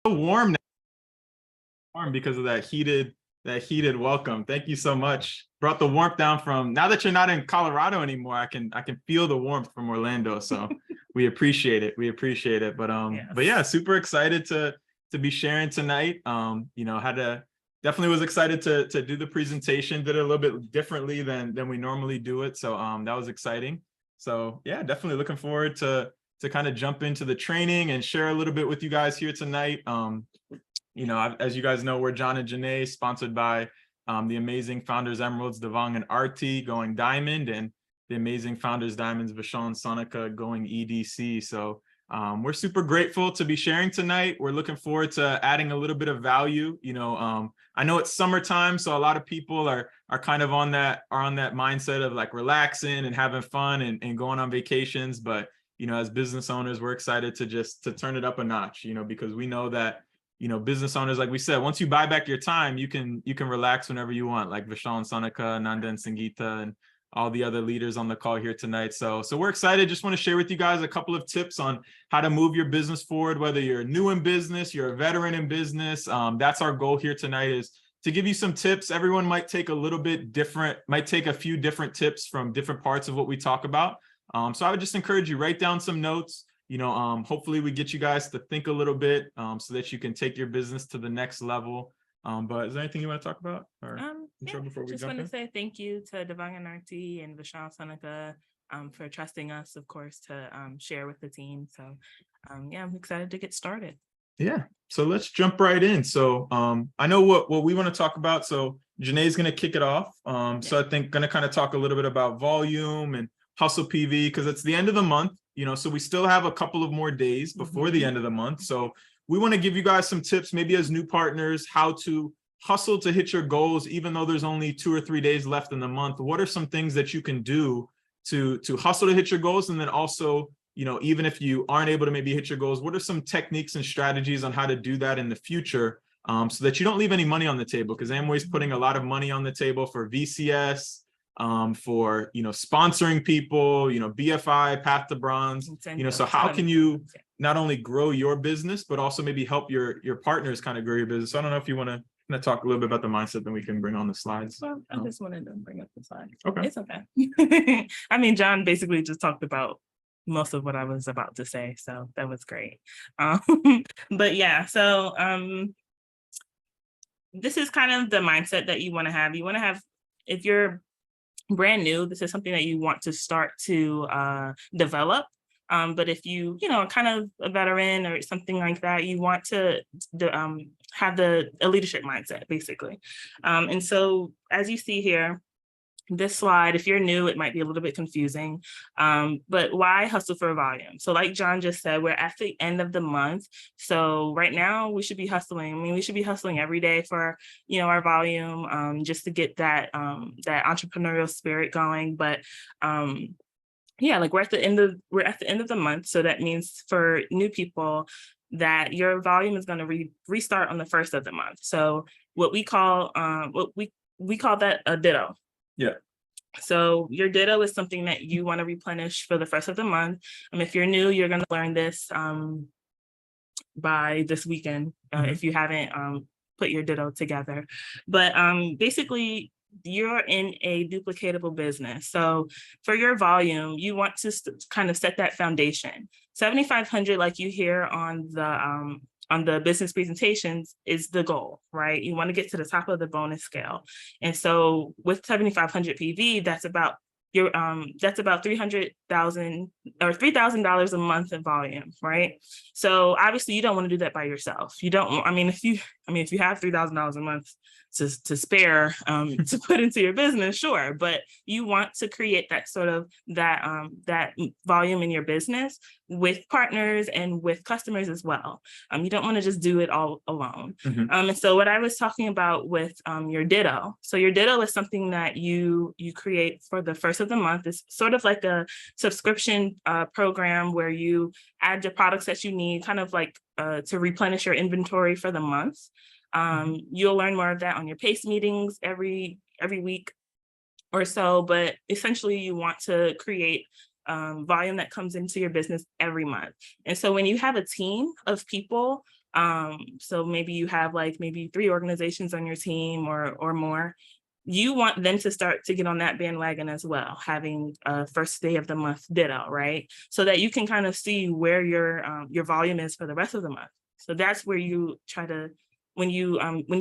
Warm now, warm because of that heated welcome. Thank you so much. Brought the warmth down from, now that you're not in Colorado anymore, I can feel the warmth from Orlando. So we appreciate it. We appreciate it. But yeah, super excited to be sharing tonight. Definitely was excited to do the presentation. Did it a little bit differently than we normally do it. So that was exciting. So yeah, definitely looking forward to kind of jump into the training and share a little bit with you guys here tonight. As you guys know, we're John and Janae, sponsored by the amazing Founders Emeralds, Devang and Arti, going Diamond, and the amazing Founders Diamonds, Vishal and Sonika, going EDC. So we're super grateful to be sharing tonight. We're looking forward to adding a little bit of value. I know it's summertime, so a lot of people are kind of on that mindset of like relaxing and having fun and going on vacations. But as business owners, we're excited to turn it up a notch. Because we know that business owners, like we said, once you buy back your time, you can relax whenever you want, like Vishal and Sonika, Nanda and Sangeeta, and all the other leaders on the call here tonight. So we're excited. Just want to share with you guys a couple of tips on how to move your business forward, whether you're new in business, you're a veteran in business. That's our goal here tonight, is to give you some tips. Everyone might take a few different tips from different parts of what we talk about. So I would just encourage you, write down some notes. Hopefully we get you guys to think a little bit so that you can take your business to the next level. But is there anything you want to talk about? Or before we just want to say thank you to Devang and Arti and Vishal Sonika for trusting us, of course, to share with the team. So yeah, I'm excited to get started. Yeah, so let's jump right in. So I know what we want to talk about. So Janae's going to kick it off. So I think going to kind of talk a little bit about volume and hustle PV, because it's the end of the month, so we still have a couple of more days before the end of the month. So we want to give you guys some tips, maybe as new partners, how to hustle to hit your goals, even though there's only 2 or 3 days left in the month. What are some things that you can do to hustle to hit your goals? And then also, even if you aren't able to maybe hit your goals, what are some techniques and strategies on how to do that in the future, so that you don't leave any money on the table? Because Amway's putting a lot of money on the table for VCS, for sponsoring people, BFI, Path to Bronze. So how can you not only grow your business, but also maybe help your partners kind of grow your business? So I don't know if you want to talk a little bit about the mindset, then we can bring on the slides. Well, I just wanted to bring up the slides. Okay, it's okay. I mean, John basically just talked about most of what I was about to say, so that was great. But yeah, so this is kind of the mindset that you want to have. You want to have, if you're brand new, this is something that you want to start to develop. But if you kind of a veteran or something like that, you want to have a leadership mindset, basically. And so as you see here, this slide, if you're new, it might be a little bit confusing, but why hustle for volume? So like John just said, we're at the end of the month. So right now we should be hustling. I mean, we should be hustling every day for, our volume, just to get that entrepreneurial spirit going. But yeah, like we're at the end of the month. So that means for new people that your volume is going to restart on the first of the month. So what we call we call that a ditto. Yeah. So your ditto is something that you want to replenish for the first of the month. If you're new, you're going to learn this by this weekend, if you haven't put your ditto together. But basically, you're in a duplicatable business. So for your volume, you want to kind of set that foundation. 7,500, like you hear on the business presentations, is the goal, right? You want to get to the top of the bonus scale. And so with 7,500 PV, that's about $300,000 or $3,000 a month in volume, right? So obviously you don't want to do that by yourself. You don't, if you have $3,000 a month to spare to put into your business, sure, but you want to create that sort of that volume in your business with partners and with customers as well. You don't want to just do it all alone. And so what I was talking about with your ditto, so your ditto is something that you create for the first of the month. It's sort of like a subscription program where you add the products that you need, kind of like to replenish your inventory for the month. You'll learn more of that on your PACE meetings every week or so, but essentially you want to create volume that comes into your business every month. And so when you have a team of people So maybe you have like maybe 3 organizations on your team or more. You want them to start to get on that bandwagon as well, having a first day of the month ditto, right? So that you can kind of see where your volume is for the rest of the month. So that's where you try to, when you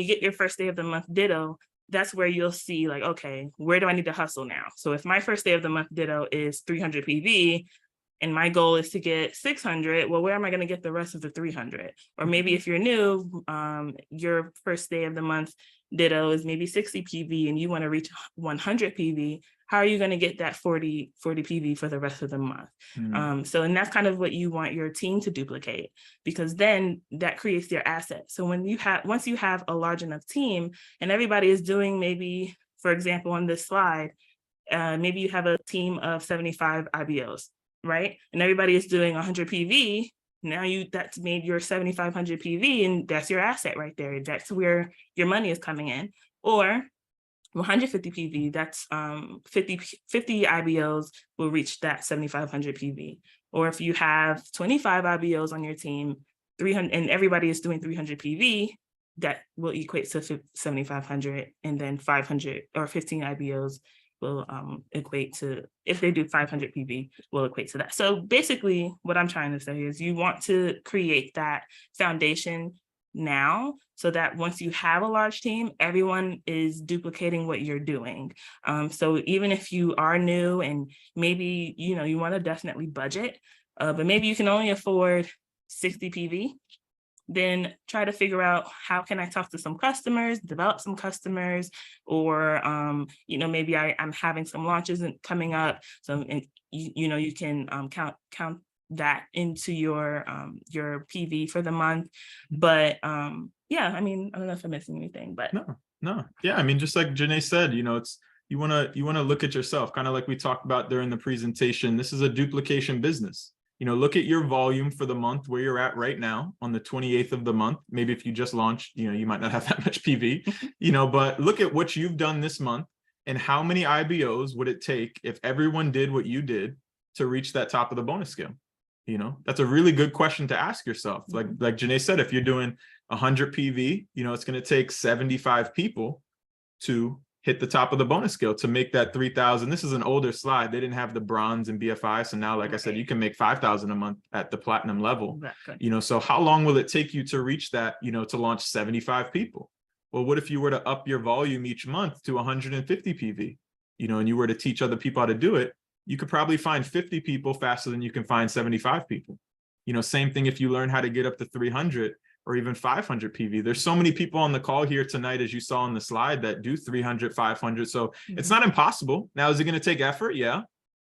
get your first day of the month ditto, that's where you'll see like, okay, where do I need to hustle now? So if my first day of the month ditto is 300 PV, and my goal is to get 600, well, where am I going to get the rest of the 300? Or maybe if you're new, your first day of the month ditto is maybe 60 PV and you want to reach 100 PV. How are you going to get that 40 PV for the rest of the month? And that's kind of what you want your team to duplicate, because then that creates your asset. So once you have a large enough team and everybody is doing, maybe, for example, on this slide, maybe you have a team of 75 IBOs, right? And everybody is doing 100 PV. Now that's made your 7,500 PV, and that's your asset right there. That's where your money is coming in. Or 150 PV, that's 50 IBOs will reach that 7,500 PV. Or if you have 25 IBOs on your team, 300, and everybody is doing 300 PV, that will equate to 7,500, and then 500 or 15 IBOs will equate to, if they do 500 PV, will equate to that. So basically what I'm trying to say is you want to create that foundation now, so that once you have a large team, everyone is duplicating what you're doing. So even if you are new and maybe, you want to definitely budget, but maybe you can only afford 60 PV, then try to figure out, how can I talk to some customers, develop some customers, or, maybe I'm having some launches coming up. So, and you can count that into your PV for the month. But yeah, I mean, I don't know if I'm missing anything, but no. Yeah, I mean, just like Janae said, it's, you want to look at yourself, kind of like we talked about during the presentation. This is a duplication business. Look at your volume for the month, where you're at right now on the 28th of the month. Maybe if you just launched, you might not have that much PV, but look at what you've done this month and how many IBOs would it take if everyone did what you did to reach that top of the bonus scale? That's a really good question to ask yourself. Like Janae said, if you're doing 100 PV, it's going to take 75 people to hit the top of the bonus scale to make that 3,000. This is an older slide. They didn't have the bronze and BFI. So now, like I said, you can make 5,000 a month at the platinum level. Exactly. So how long will it take you to reach that, to launch 75 people? Well, what if you were to up your volume each month to 150 PV, and you were to teach other people how to do it? You could probably find 50 people faster than you can find 75 people. Same thing if you learn how to get up to 300 or even 500 PV. There's so many people on the call here tonight, as you saw on the slide, that do 300, 500. So it's not impossible. Now, is it going to take effort? Yeah.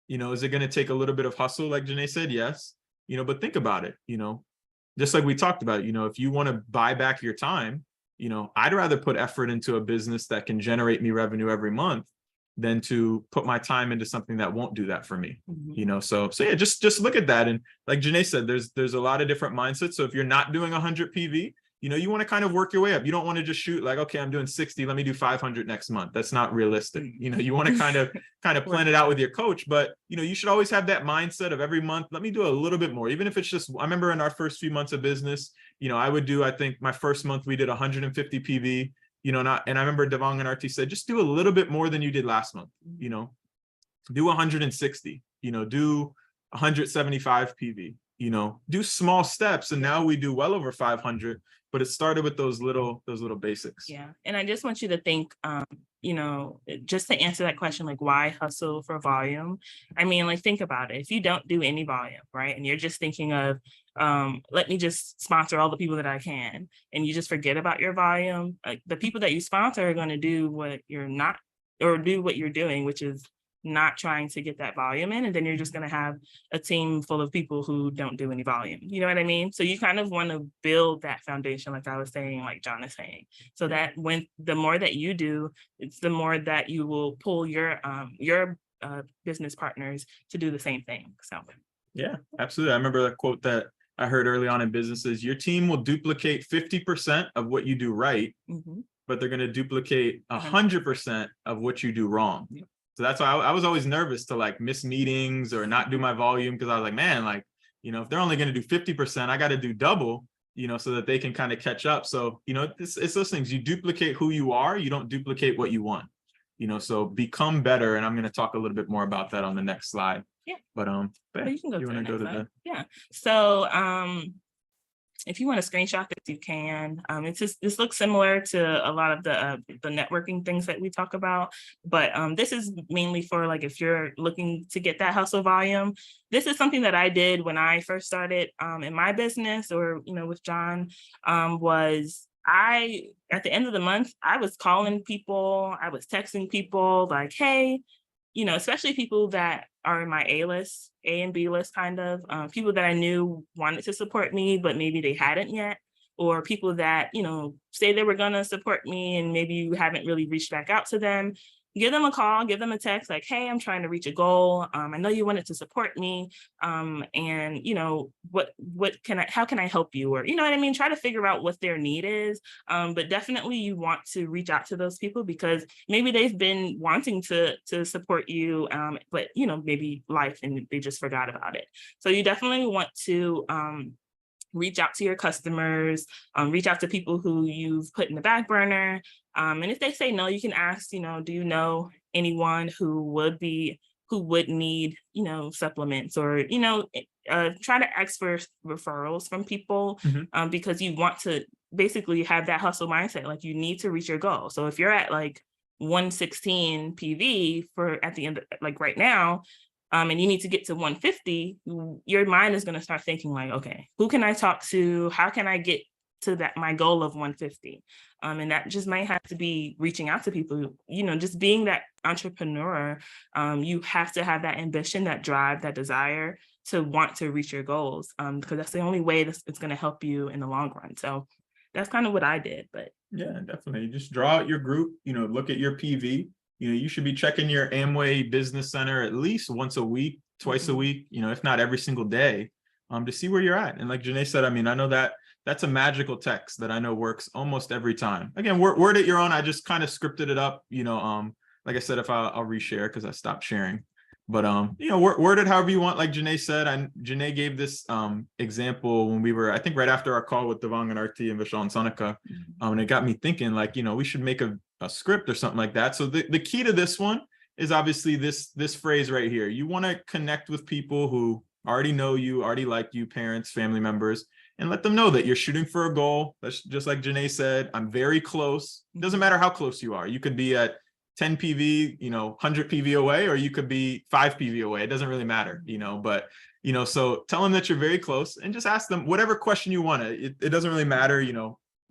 Is it going to take a little bit of hustle, like Janae said? Yes. But think about it, just like we talked about, if you want to buy back your time, I'd rather put effort into a business that can generate me revenue every month than to put my time into something that won't do that for me. So yeah, just look at that. And like Janae said, there's a lot of different mindsets. So if you're not doing 100 PV, you want to kind of work your way up. You don't want to just shoot like, okay, I'm doing 60, let me do 500 next month. That's not realistic. You want to kind of plan it out with your coach, but you should always have that mindset of every month, let me do a little bit more. Even if it's just, I remember in our first few months of business, I think my first month we did 150 PV. And I remember Devang and RT said, just do a little bit more than you did last month, do 160, do 175 PV, do small steps. And now we do well over 500, but it started with those little basics. Yeah. And I just want you to think, just to answer that question, like, why hustle for volume? I mean, like, think about it. If you don't do any volume, right, and you're just thinking of, let me just sponsor all the people that I can, and you just forget about your volume, like, the people that you sponsor are going to do what you're not, or do what you're doing, which is not trying to get that volume in. And then you're just going to have a team full of people who don't do any volume. You know what I mean? So you kind of want to build that foundation, like I was saying, like John is saying, so that when the more that you do, it's the more that you will pull your business partners to do the same thing. So yeah, absolutely. I remember that quote that I heard early on in businesses: your team will duplicate 50% of what you do right, but they're going to duplicate 100% of what you do wrong. Yeah. So that's why I was always nervous to like miss meetings or not do my volume, because I was like, man, like, if they're only going to do 50%, I got to do double, so that they can kind of catch up. So, it's those things. You duplicate who you are, you don't duplicate what you want. So become better. And I'm going to talk a little bit more about that on the next slide. Yeah. But you can go you to want to go to slide. the Yeah. So if you want to screenshot this, you can. This looks similar to a lot of the networking things that we talk about, but this is mainly for like if you're looking to get that hustle volume. This is something that I did when I first started in my business, or with John. At the end of the month, I was calling people, I was texting people like, hey, especially people that are in my A list, A and B list, kind of people that I knew wanted to support me, but maybe they hadn't yet, or people that, say they were going to support me and maybe you haven't really reached back out to them. Give them a call, give them a text like, hey, I'm trying to reach a goal. I know you wanted to support me. And how can I help you? Or, what I mean? Try to figure out what their need is. But definitely you want to reach out to those people because maybe they've been wanting to support you, but, maybe life and they just forgot about it. So you definitely want to reach out to your customers, reach out to people who you've put in the back burner. And if they say no, you can ask, do you know anyone who would need, supplements, or, try to ask for referrals from people, because you want to basically have that hustle mindset. Like you need to reach your goal. So if you're at like 116 PV at the end, like right now, and you need to get to 150, your mind is going to start thinking like, okay, who can I talk to? How can I get to my goal of 150? And that just might have to be reaching out to people, just being that entrepreneur. You have to have that ambition, that drive, that desire to want to reach your goals, because that's the only way it's going to help you in the long run. So that's kind of what I did. But yeah, definitely. Just draw out your group, look at your PV. You should be checking your Amway Business Center at least once a week, twice a week, if not every single day, to see where you're at. And like Janae said, I mean, I know that's a magical text that I know works almost every time. Again, word it your own. I just kind of scripted it up, like I said, if I'll reshare because I stopped sharing. But word it however you want. Like Janae said, Janae gave this example when we were, I think, right after our call with Devang and RT and Vishal and Sonika, and it got me thinking, like, we should make a script or something like that. So the key to this one is obviously this phrase right here. You want to connect with people who already know you, already like you, parents, family members, and let them know that you're shooting for a goal. That's just like Janae said, I'm very close. It doesn't matter how close you are. You could be at 10 PV, 100 PV away, or you could be 5 PV away. It doesn't really matter, but, so tell them that you're very close and just ask them whatever question you want. It doesn't really matter,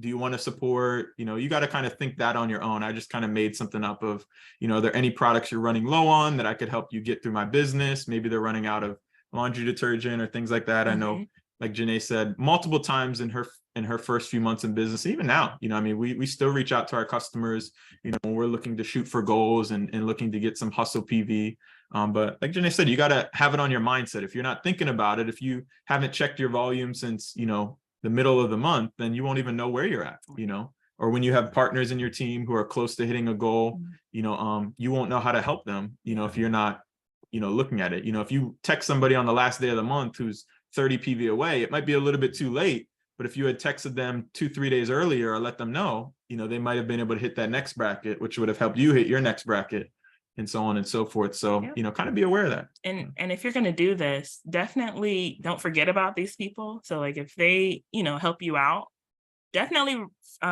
do you want to support, you got to kind of think that on your own. I just kind of made something up of, are there any products you're running low on that I could help you get through my business? Maybe they're running out of laundry detergent or things like that. I know, like Janae said, multiple times in her first few months in business, even now, I mean, we still reach out to our customers, when we're looking to shoot for goals and looking to get some hustle PV. But like Janae said, you got to have it on your mindset. If you're not thinking about it, if you haven't checked your volume since, the middle of the month, then you won't even know where you're at, or when you have partners in your team who are close to hitting a goal, you won't know how to help them, if you're not, looking at it. If you text somebody on the last day of the month who's 30 PV away, it might be a little bit too late. But if you had texted them 2-3 days earlier or let them know, they might have been able to hit that next bracket, which would have helped you hit your next bracket, and so on and so forth. So, kind of be aware of that. And if you're going to do this, definitely don't forget about these people. So like if they, help you out, definitely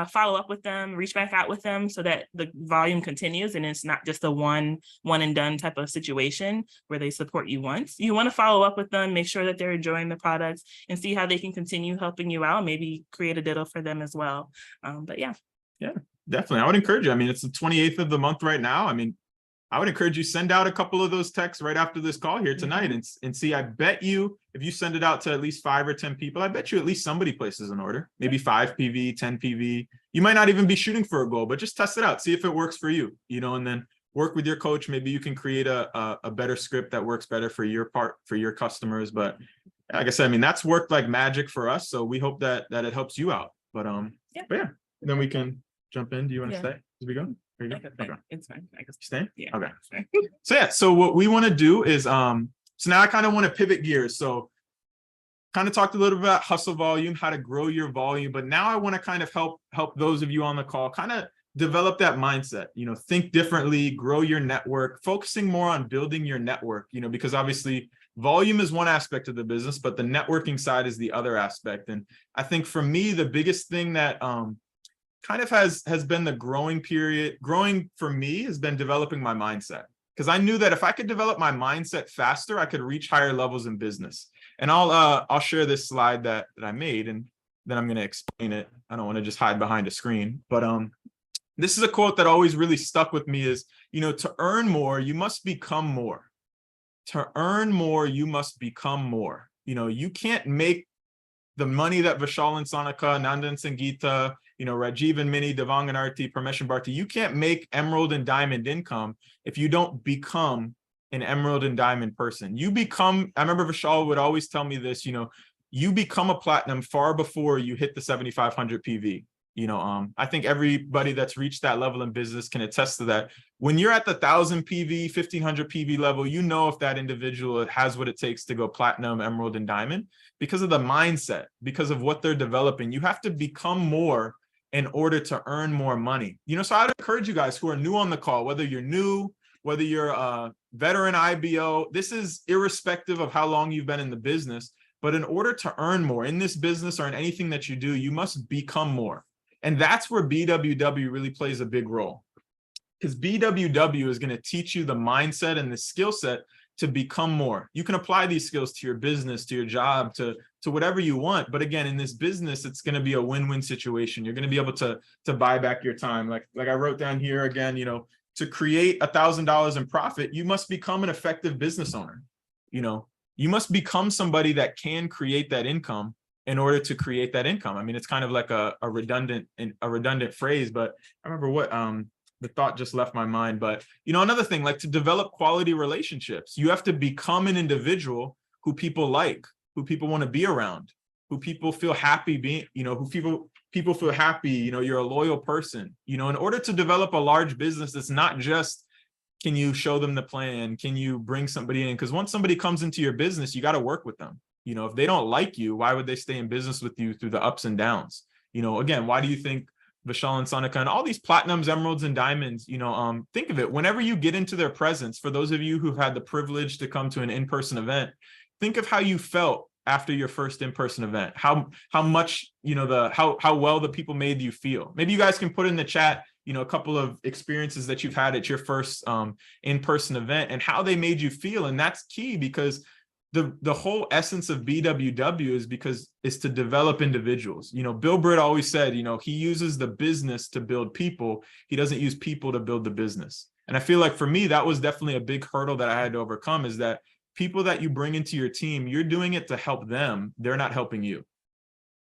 follow up with them, reach back out with them so that the volume continues and it's not just a one and done type of situation where they support you once. You want to follow up with them, make sure that they're enjoying the products and see how they can continue helping you out, maybe create a ditto for them as well. But yeah, definitely. I would encourage you. I mean, it's the 28th of the month right now. I mean, I would encourage you send out a couple of those texts right after this call here tonight and see, I bet you if you send it out to at least 5 or 10 people, I bet you at least somebody places an order, maybe 5 PV, 10 PV. You might not even be shooting for a goal, but just test it out, see if it works for you, and then work with your coach. Maybe you can create a better script that works better for your customers. But like I said, I mean, that's worked like magic for us. So we hope that it helps you out. But yeah, and then we can jump in. Do you want to stay as we go? There you go. Okay. It's fine. I guess. Stay? Yeah. Okay. So what we want to do is so now I kind of want to pivot gears. So kind of talked a little bit about hustle volume, how to grow your volume, but now I want to kind of help those of you on the call kind of develop that mindset, think differently, grow your network, focusing more on building your network, because obviously volume is one aspect of the business, but the networking side is the other aspect. And I think for me, the biggest thing that kind of has been the growing for me has been developing my mindset. Because I knew that if I could develop my mindset faster, I could reach higher levels in business. And I'll share this slide that I made, and then I'm going to explain it. I don't want to just hide behind a screen, but this is a quote that always really stuck with me is, to earn more, you must become more. To earn more, you must become more. You can't make the money that Vishal and Sonika, Nandan Sangeeta, Rajiv and Mini, Devang and Arti, Pramesh and Bharti, you can't make emerald and diamond income if you don't become an emerald and diamond person. I remember Vishal would always tell me this, you become a platinum far before you hit the 7,500 PV. I think everybody that's reached that level in business can attest to that. When you're at the 1,000 PV, 1,500 PV level, if that individual has what it takes to go platinum, emerald, and diamond because of the mindset, because of what they're developing. You have to become more in order to earn more money. So I'd encourage you guys who are new on the call, whether you're new, whether you're a veteran IBO, this is irrespective of how long you've been in the business. But in order to earn more in this business or in anything that you do, you must become more. And that's where BWW really plays a big role, because BWW is going to teach you the mindset and the skill set to become more. You can apply these skills to your business, to your job, to whatever you want. But again, in this business, it's going to be a win-win situation. You're going to be able to buy back your time. Like I wrote down here again, to create $1,000 in profit, you must become an effective business owner. You must become somebody that can create that income in order to create that income. I mean, it's kind of like a redundant phrase, but I remember what the thought just left my mind. But another thing, like to develop quality relationships, you have to become an individual who people like, who people want to be around, who people feel happy being, who people feel happy, you're a loyal person. In order to develop a large business, it's not just, can you show them the plan? Can you bring somebody in? Because once somebody comes into your business, you got to work with them. If they don't like you, why would they stay in business with you through the ups and downs? Again, why do you think Vishal and Sonika and all these platinums, emeralds, and diamonds, think of it, whenever you get into their presence, for those of you who've had the privilege to come to an in-person event, think of how you felt after your first in-person event, how much, how well the people made you feel. Maybe you guys can put in the chat, a couple of experiences that you've had at your first in-person event and how they made you feel. And that's key, because the whole essence of BWW is to develop individuals. Bill Britt always said, he uses the business to build people. He doesn't use people to build the business. And I feel like for me, that was definitely a big hurdle that I had to overcome, is that people that you bring into your team, you're doing it to help them. They're not helping you.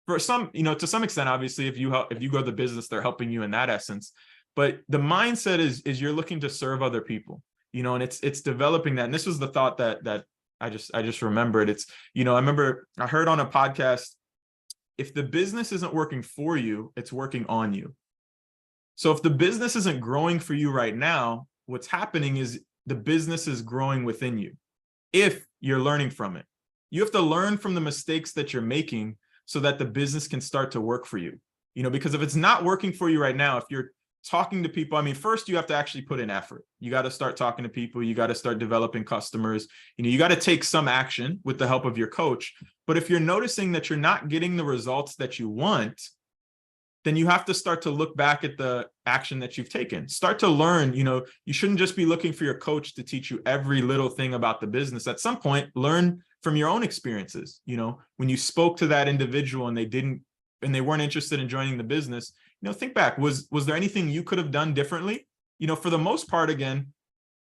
For some, to some extent, obviously, if you grow the business, they're helping you in that essence. But the mindset is you're looking to serve other people, and it's developing that. And this was the thought that I just remembered. It's, I remember I heard on a podcast, if the business isn't working for you, it's working on you. So if the business isn't growing for you right now, what's happening is the business is growing within you. If you're learning from it, you have to learn from the mistakes that you're making so that the business can start to work for you. Because if it's not working for you right now, if you're talking to people, I mean, first you have to actually put in effort. You got to start talking to people. You got to start developing customers. You got to take some action with the help of your coach. But if you're noticing that you're not getting the results that you want, then you have to start to look back at the action that you've taken. Start to learn, you shouldn't just be looking for your coach to teach you every little thing about the business. At some point, learn from your own experiences. When you spoke to that individual and they weren't interested in joining the business, think back, was there anything you could have done differently? For the most part, again,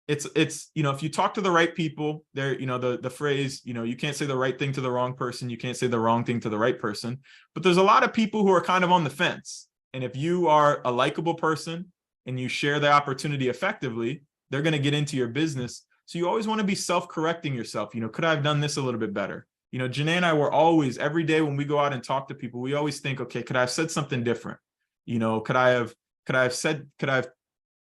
it's if you talk to the right people, there, the phrase, you can't say the right thing to the wrong person, you can't say the wrong thing to the right person. But there's a lot of people who are kind of on the fence. And if you are a likable person and you share the opportunity effectively, they're going to get into your business. So you always want to be self-correcting yourself. Could I have done this a little bit better? Janae and I were always, every day when we go out and talk to people, we always think, okay, could I have said something different? Could I have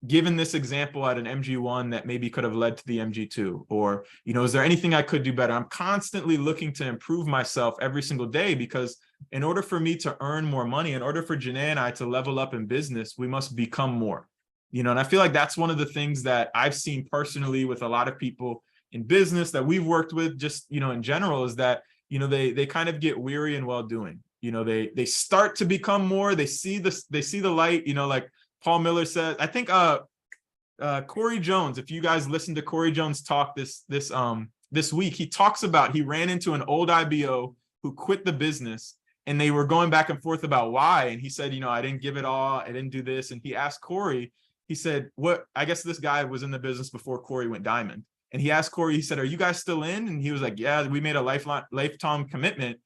given this example at an MG1 that maybe could have led to the MG2? Or, is there anything I could do better? I'm constantly looking to improve myself every single day, because in order for me to earn more money, in order for Janae and I to level up in business, we must become more. And I feel like that's one of the things that I've seen personally with a lot of people in business that we've worked with, just, in general, is that, they kind of get weary in well doing. They start to become more, they see the light, like Paul Miller said. I think Corey Jones, if you guys listen to Corey Jones talk this week, he talks about, he ran into an old IBO who quit the business, and they were going back and forth about why. And he said, I didn't give it all, I didn't do this. And he asked Corey, he said, I guess this guy was in the business before Corey went diamond. And he asked Corey, he said, are you guys still in? And he was like, yeah, we made a lifetime commitment.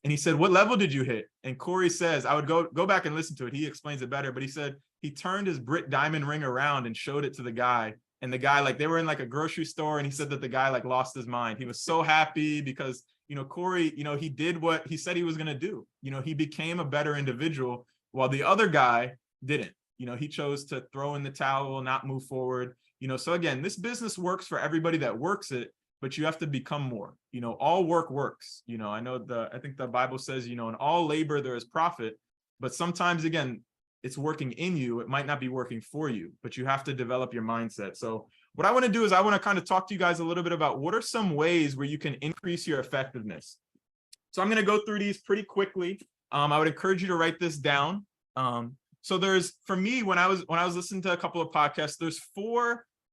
And he said, what level did you hit? And Corey says, I would go back and listen to it. He explains it better, but he said he turned his Britt diamond ring around and showed it to the guy. And the guy, like, they were in like a grocery store, and he said that the guy like lost his mind. He was so happy because, Corey, he did what he said he was going to do. He became a better individual, while the other guy didn't. He chose to throw in the towel, not move forward. So again, this business works for everybody that works it, but you have to become more. All work works. I think the Bible says, in all labor there is profit, but sometimes, again, it's working in you. It might not be working for you, but you have to develop your mindset. So what I want to do is I want to kind of talk to you guys a little bit about what are some ways where you can increase your effectiveness. So I'm going to go through these pretty quickly. I would encourage you to write this down. So there's, for me, when I was listening to a couple of podcasts, there's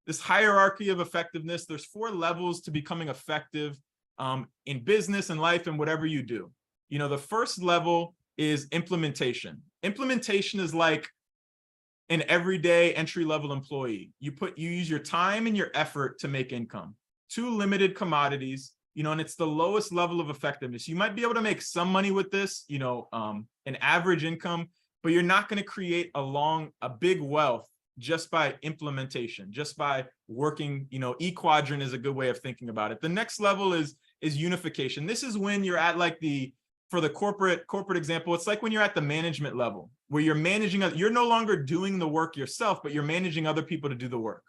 this hierarchy of effectiveness. There's 4 levels to becoming effective in business and life and whatever you do. The first level is implementation. Implementation is like an everyday entry-level employee. You use your time and your effort to make income. 2 limited commodities, and it's the lowest level of effectiveness. You might be able to make some money with this, an average income, but you're not going to create a big wealth just by implementation, just by working. E quadrant is a good way of thinking about it. The next level is unification. This is when you're at like for the corporate example, it's like when you're at the management level, where you're managing, you're no longer doing the work yourself, but you're managing other people to do the work.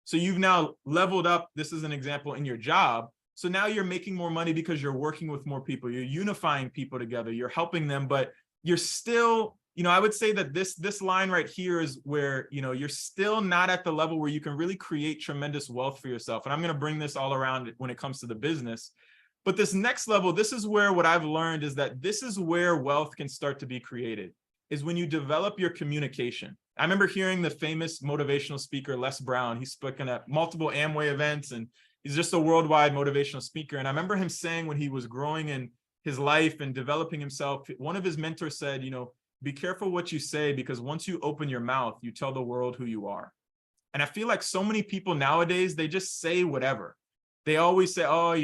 So you've now leveled up. This is an example in your job. So now you're making more money because you're working with more people. You're unifying people together. You're helping them, but you're still, I would say that this line right here is where, you're still not at the level where you can really create tremendous wealth for yourself. And I'm going to bring this all around when it comes to the business. But this next level, this is where what I've learned is that this is where wealth can start to be created, is when you develop your communication. I remember hearing the famous motivational speaker, Les Brown. He's spoken at multiple Amway events, and he's just a worldwide motivational speaker. And I remember him saying when he was growing in his life and developing himself, one of his mentors said, be careful what you say, because once you open your mouth, you tell the world who you are. And I feel like so many people nowadays, they just say whatever. They always say, oh,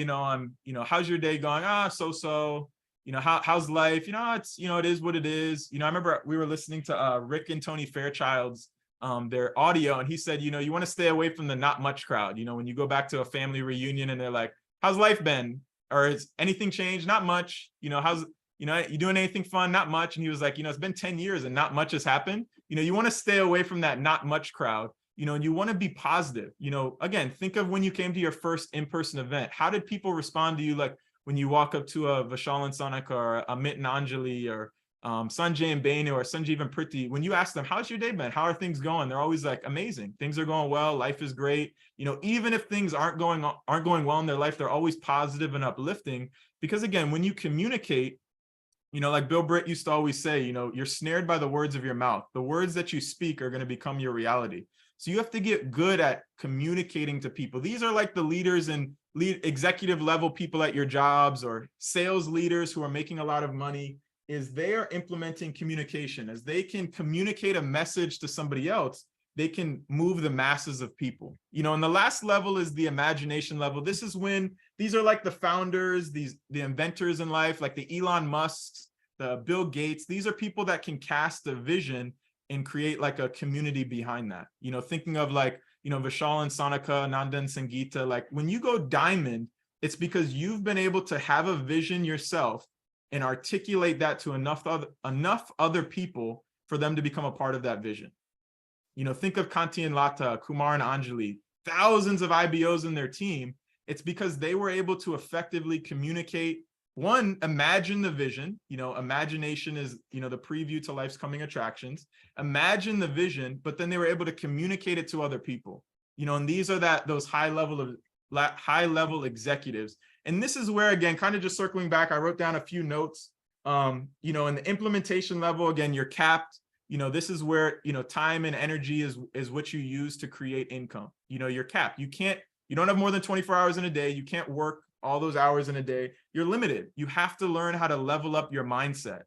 how's your day going? So, how's life? It is what it is. I remember we were listening to Rick and Tony Fairchild's, their audio, and he said, you want to stay away from the not much crowd. When you go back to a family reunion and they're like, how's life been? Or has anything changed? Not much. How's, you doing anything fun? Not much. And he was like, it's been 10 years and not much has happened. You want to stay away from that not much crowd. And you want to be positive. Again, think of when you came to your first in-person event. How did people respond to you? Like when you walk up to a Vishal and Sonika or Amit and Anjali or Sanjay and Bainu or Sanjeev and Priti, when you ask them, how's your day been? How are things going? They're always like, amazing. Things are going well. Life is great. Even if things aren't going well in their life, they're always positive and uplifting. Because again, when you communicate, like Bill Britt used to always say, you're snared by the words of your mouth. The words that you speak are going to become your reality. So you have to get good at communicating to people. These are like the leaders and executive level people at your jobs, or sales leaders who are making a lot of money, is they are implementing communication. As they can communicate a message to somebody else, they can move the masses of people. And the last level is the imagination level. This is when these are like the founders, the inventors in life, like the Elon Musks, the Bill Gates. These are people that can cast a vision and create like a community behind that. Thinking of like, Vishal and Sonika, Nandan Sangeeta, like when you go diamond, it's because you've been able to have a vision yourself and articulate that to enough other people for them to become a part of that vision. Think of Kanti and Lata, Kumar and Anjali, thousands of IBOs in their team. It's because they were able to effectively communicate. One, imagine the vision. Imagination is, the preview to life's coming attractions. Imagine the vision, but then they were able to communicate it to other people. And these are those high level executives. And this is where, again, kind of just circling back, I wrote down a few notes. In the implementation level, again, you're capped. This is where, time and energy is what you use to create income. You're capped. You don't have more than 24 hours in a day. You can't work all those hours in a day. You're limited. You have to learn how to level up your mindset,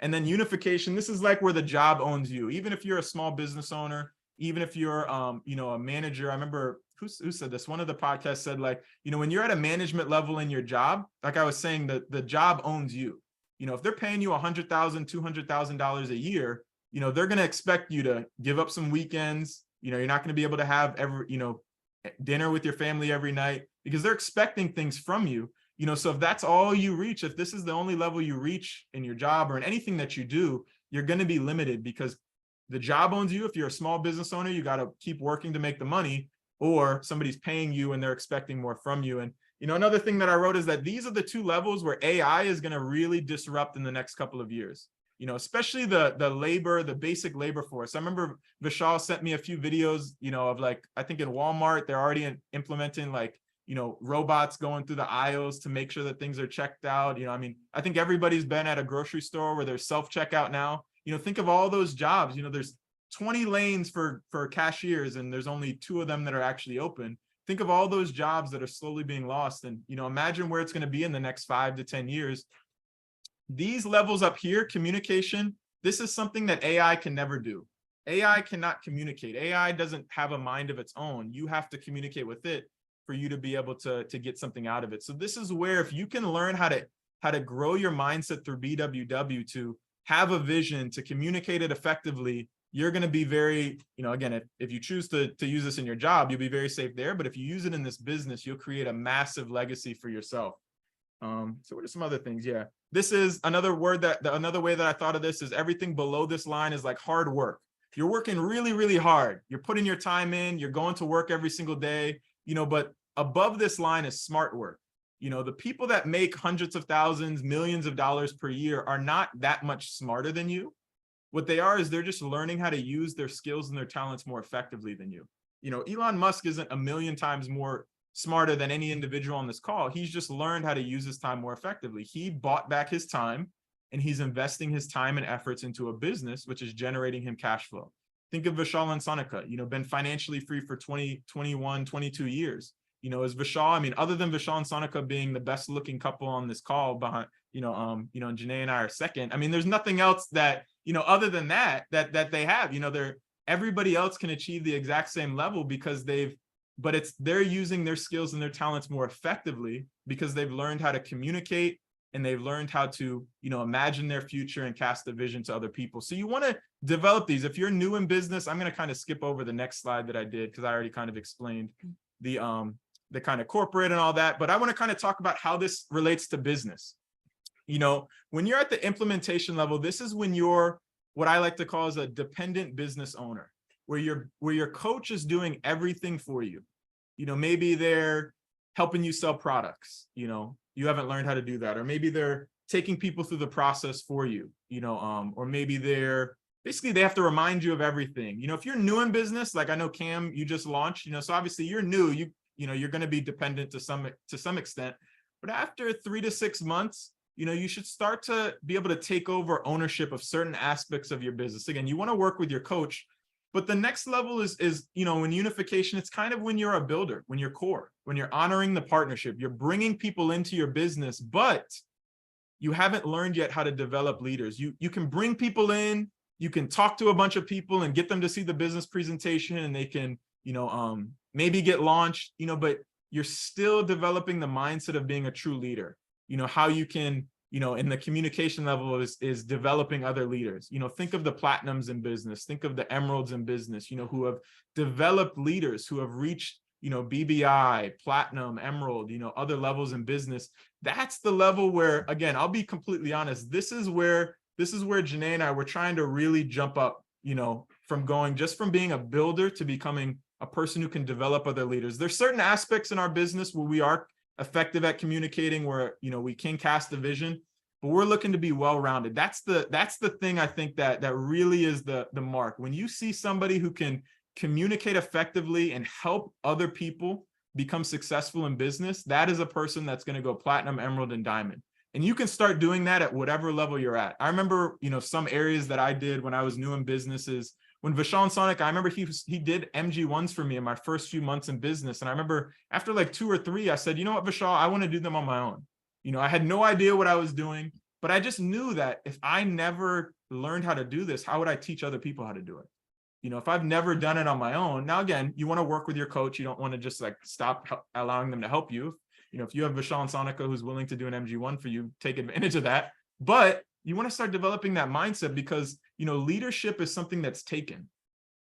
and then unification. This is like where the job owns you. Even if you're a small business owner, even if you're, a manager. I remember who said this, one of the podcasts said, like, when you're at a management level in your job, like I was saying, the job owns you. If they're paying you $100,000, $200,000 a year, they're going to expect you to give up some weekends. You're not going to be able to have dinner with your family every night because they're expecting things from you. So if that's all you reach, if this is the only level you reach in your job or in anything that you do, you're going to be limited because the job owns you. If you're a small business owner, you got to keep working to make the money, or somebody's paying you and they're expecting more from you. And, another thing that I wrote is that these are the two levels where AI is going to really disrupt in the next couple of years. Especially the basic labor force. I remember Vishal sent me a few videos, of like, I think in Walmart, they're already implementing like, robots going through the aisles to make sure that things are checked out. I think everybody's been at a grocery store where there's self-checkout now. Think of all those jobs. There's 20 lanes for cashiers and there's only 2 of them that are actually open. Think of all those jobs that are slowly being lost. And, imagine where it's going to be in the next 5 to 10 years. These levels up here, communication, this is something that AI can never do. AI cannot communicate. AI doesn't have a mind of its own. You have to communicate with it for you to be able to get something out of it. So this is where, if you can learn how to grow your mindset through BWW, to have a vision, to communicate it effectively, you're going to be very, again, if you choose to use this in your job, you'll be very safe there. But if you use it in this business, you'll create a massive legacy for yourself. So what are some other things? Yeah, this is another word another way that I thought of this is everything below this line is like hard work. You're working really, really hard. You're putting your time in, you're going to work every single day, but above this line is smart work. The people that make hundreds of thousands, millions of dollars per year are not that much smarter than you. What they are is they're just learning how to use their skills and their talents more effectively than you. Elon Musk isn't a million times more smarter than any individual on this call. He's just learned how to use his time more effectively. He bought back his time and he's investing his time and efforts into a business, which is generating him cash flow. Think of Vishal and Sonika, been financially free for 20, 21, 22 years. As Vishal, other than Vishal and Sonika being the best looking couple on this call behind, and Janae and I are second. There's nothing else that, other than that they have, everybody else can achieve the exact same level because they're using their skills and their talents more effectively because they've learned how to communicate and they've learned how to, imagine their future and cast a vision to other people. So you want to develop these. If you're new in business, I'm going to kind of skip over the next slide that I did because I already kind of explained the kind of corporate and all that, but I want to kind of talk about how this relates to business. When you're at the implementation level, this is when you're what I like to call as a dependent business owner, where your coach is doing everything for you. Maybe they're helping you sell products, you haven't learned how to do that, or maybe they're taking people through the process for you, or maybe they have to remind you of everything. If you're new in business, like I know Cam, you just launched, so obviously you're new, you're going to be dependent to some extent, but after 3 to 6 months, you should start to be able to take over ownership of certain aspects of your business. Again, you want to work with your coach, but the next level is in unification, it's kind of when you're a builder, when you're core, when you're honoring the partnership, you're bringing people into your business, but you haven't learned yet how to develop leaders. You can bring people in, you can talk to a bunch of people and get them to see the business presentation and they can, maybe get launched, but you're still developing the mindset of being a true leader. How you can, in the communication level is developing other leaders. Think of the platinums in business, think of the emeralds in business, who have developed leaders who have reached, BBI, platinum, emerald, other levels in business. That's the level where, again, I'll be completely honest, this is where Janae and I were trying to really jump up, from going just from being a builder to becoming a person who can develop other leaders. There's certain aspects in our business where we are effective at communicating, where, we can cast a vision, but we're looking to be well-rounded. That's the thing I think that really is the mark. When you see somebody who can communicate effectively and help other people become successful in business, that is a person that's going to go platinum, emerald, and diamond. And you can start doing that at whatever level you're at. I remember, some areas that I did when I was new in businesses. When Vishal Sonic, I remember he did MG1s for me in my first few months in business. And I remember after like 2 or 3, I said, you know what, Vishal, I want to do them on my own. I had no idea what I was doing, but I just knew that if I never learned how to do this, how would I teach other people how to do it? If I've never done it on my own. Now, again, you want to work with your coach. You don't want to just like stop allowing them to help you. If you have Vishal and Sonica who's willing to do an MG1 for you, take advantage of that. But you want to start developing that mindset because, leadership is something that's taken.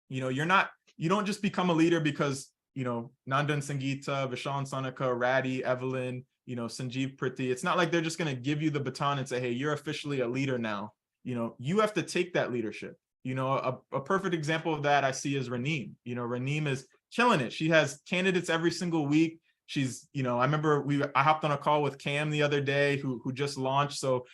You don't just become a leader because, Nandan Sangeeta, Vishal and Sonica, Radhi, Evelyn, Sanjeev Priti. It's not like they're just going to give you the baton and say, hey, you're officially a leader now. You have to take that leadership. A perfect example of that I see is Raneem. Raneem is killing it. She has candidates every single week. She's, I remember I hopped on a call with Cam the other day who just launched. So,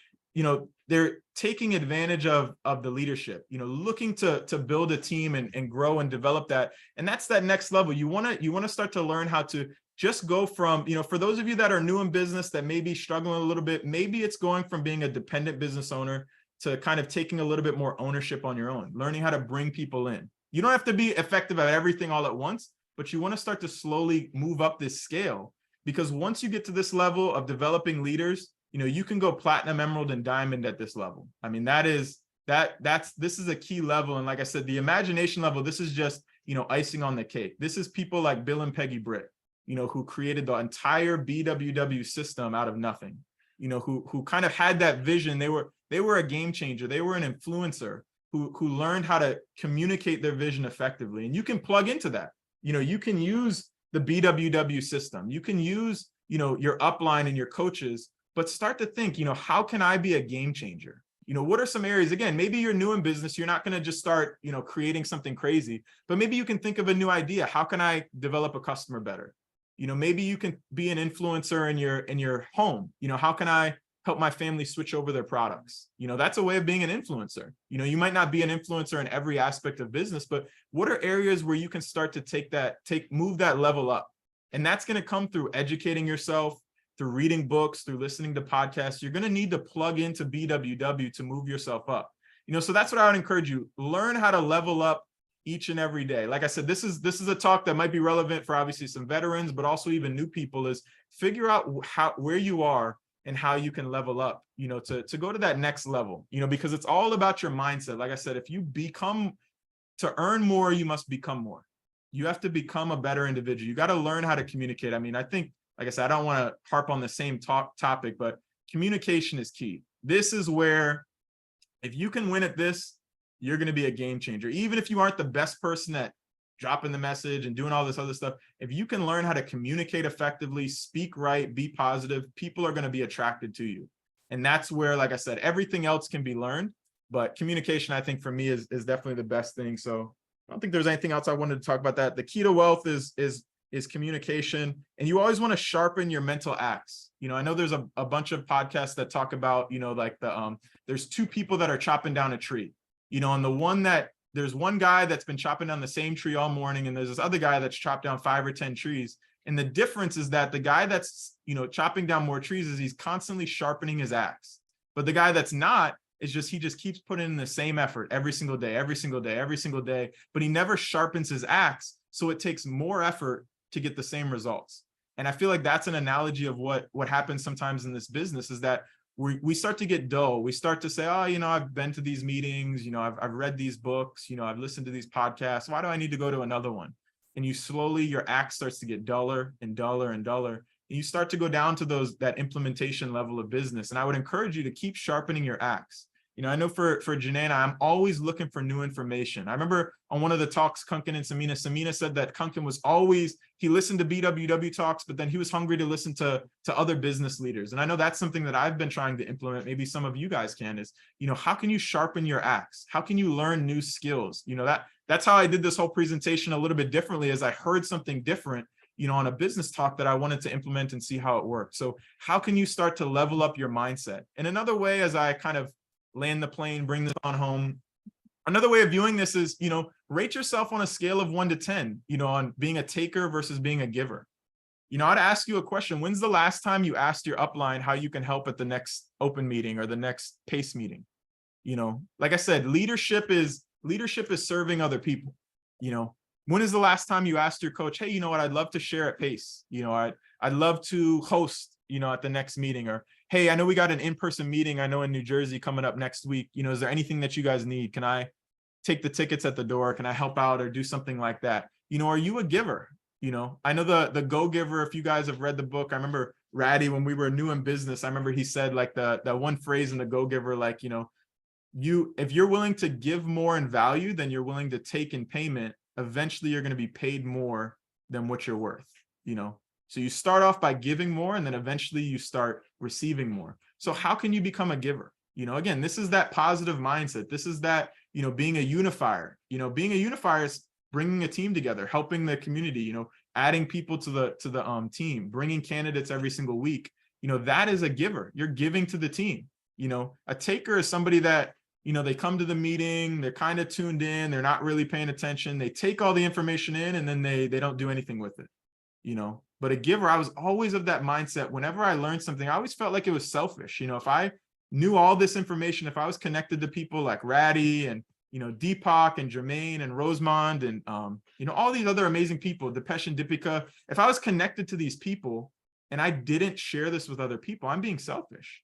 they're taking advantage of the leadership, looking to build a team and grow and develop that. And that's that next level. You want to start to learn how to just go from, for those of you that are new in business that may be struggling a little bit, maybe it's going from being a dependent business owner to kind of taking a little bit more ownership on your own, learning how to bring people in. You don't have to be effective at everything all at once, but you want to start to slowly move up this scale, because once you get to this level of developing leaders, you can go platinum, emerald, and diamond at this level. I mean, this is a key level. And like I said, the imagination level, this is just, icing on the cake. This is people like Bill and Peggy Britt, who created the entire BWW system out of nothing, who kind of had that vision. They were a game changer. They were an influencer who learned how to communicate their vision effectively. And you can plug into that. You can use the BWW system. You can use, your upline and your coaches, but start to think, how can I be a game changer? What are some areas? Again, maybe you're new in business. You're not going to just start, creating something crazy, but maybe you can think of a new idea. How can I develop a customer better? Maybe you can be an influencer in your home. How can I help my family switch over their products? That's a way of being an influencer. You might not be an influencer in every aspect of business, but what are areas where you can start to move that level up? And that's going to come through educating yourself, through reading books, through listening to podcasts. You're going to need to plug into BWW to move yourself up. So that's what I would encourage you. Learn how to level up each and every day. Like I said, this is a talk that might be relevant for obviously some veterans, but also even new people, is figure out where you are and how you can level up, to go to that next level, because it's all about your mindset. Like I said, if you to earn more, you must become more. You have to become a better individual. You got to learn how to communicate. I mean, I think, like I said, I don't want to harp on the same topic, but communication is key. This is where, if you can win at this, you're going to be a game changer. Even if you aren't the best person at dropping the message and doing all this other stuff, if you can learn how to communicate effectively, speak right, be positive, people are going to be attracted to you. And that's where, like I said, everything else can be learned, but communication, I think for me is definitely the best thing. So I don't think there's anything else I wanted to talk about that. The key to wealth is communication, and you always want to sharpen your mental axe. I know there's a bunch of podcasts that talk about, like there's 2 people that are chopping down a tree, and there's one guy that's been chopping down the same tree all morning, and there's this other guy that's chopped down 5 or 10 trees. And the difference is that the guy that's, chopping down more trees is he's constantly sharpening his axe. But the guy that's not, he just keeps putting in the same effort every single day, but he never sharpens his axe. So it takes more effort to get the same results. And I feel like that's an analogy of what happens sometimes in this business, is that we start to get dull. We start to say, oh, I've been to these meetings, I've read these books, I've listened to these podcasts. Why do I need to go to another one? And your axe starts to get duller and duller and duller. And you start to go down to that implementation level of business. And I would encourage you to keep sharpening your axe. I know for Janaina, I'm always looking for new information. I remember on one of the talks, Kunkin and Samina said that Kunkin was always, he listened to BWW talks, but then he was hungry to listen to other business leaders. And I know that's something that I've been trying to implement. Maybe some of you guys can, is, how can you sharpen your axe? How can you learn new skills? That's how I did this whole presentation a little bit differently, as I heard something different, on a business talk that I wanted to implement and see how it worked. So how can you start to level up your mindset? And another way, as I kind of land the plane, bring this on home, another way of viewing this is, rate yourself on a scale of 1 to 10, on being a taker versus being a giver. I'd ask you a question. When's the last time you asked your upline how you can help at the next open meeting or the next PACE meeting? Like I said, leadership is serving other people. When is the last time you asked your coach, hey, you know what, I'd love to share at PACE. I'd love to host, at the next meeting, or, hey, I know we got an in-person meeting, I know in New Jersey coming up next week. Is there anything that you guys need? Can I take the tickets at the door? Can I help out or do something like that? Are you a giver? I know the Go Giver, if you guys have read the book, I remember Ratty, when we were new in business, I remember he said like that one phrase in the Go Giver, like, if you're willing to give more in value than you're willing to take in payment, eventually you're going to be paid more than what you're worth. So you start off by giving more, and then eventually you start receiving more. So how can you become a giver? Again, this is that positive mindset. This is that, being a unifier. Being a unifier is bringing a team together, helping the community, adding people to the team, bringing candidates every single week. That is a giver. You're giving to the team. A taker is somebody that, they come to the meeting, they're kind of tuned in, they're not really paying attention. They take all the information in, and then they don't do anything with it. But a giver, I was always of that mindset. Whenever I learned something, I always felt like it was selfish. If I knew all this information, if I was connected to people like Ratty and, Deepak and Jermaine and Rosemond and, all these other amazing people, Dipesh and Deepika, if I was connected to these people and I didn't share this with other people, I'm being selfish.